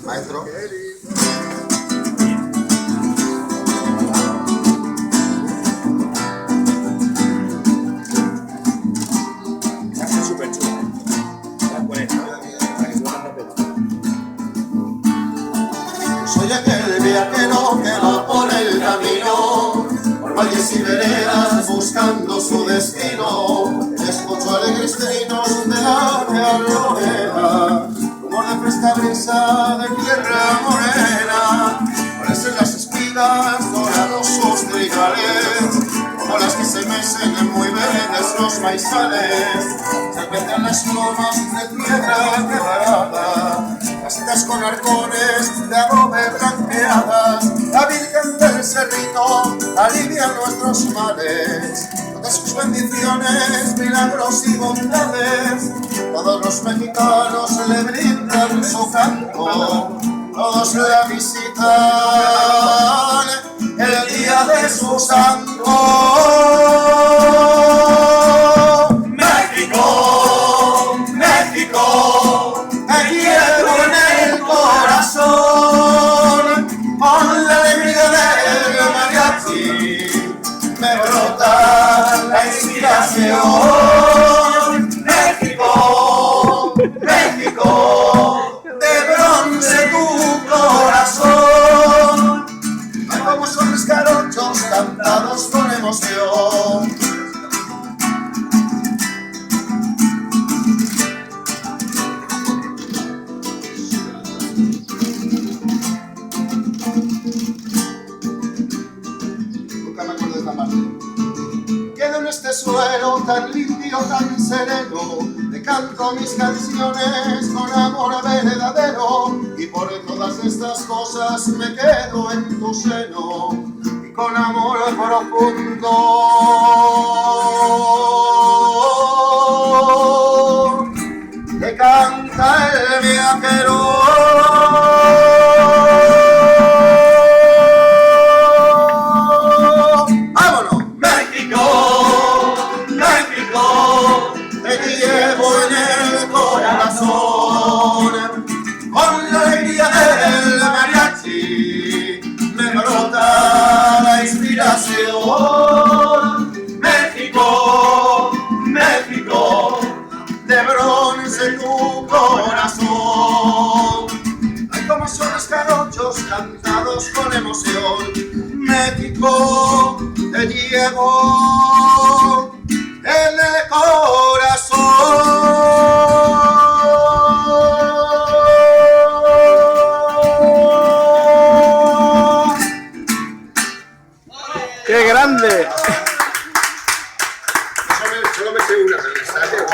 Maestro. Está súper chula. Soy aquel viajero que va por el camino, por valles y veredas buscando su destino. Escucho alegres trinos de la arboleda, rumor de fresca brisa de tierra morena. Parecen las espigas dorados sus trigales, como las que se mecen muy verdes los maizales. Serpentean las lomas de tierra quebrada, casitas con arcones de adobe blanqueadas. La Virgen del Cerrito alivia nuestros males, de sus bendiciones, milagros y bondades. Todos los mexicanos le brindan su canto, todos la visitan el día de su santo. México, México, te llevo en el corazón, con la alegría del mariachi me brota la inspiración. México, México, de bronce tu corazón. Ay, como son los jarochos cantados con emoción. Nunca me acuerdo de esta parte. Quedo en este suelo tan limpio, tan sereno, te canto mis canciones con amor verdadero, y por todas estas cosas me quedo en tu seno, y con amor profundo te canta el viajero. Te llevo en el corazón, con la alegría del mariachi me brota la inspiración. México, México, de bronce tu corazón. Ay, como son los jarochos cantados con emoción. México, te llevo en el corazón. ¡Qué grande! Solo me sé una, pero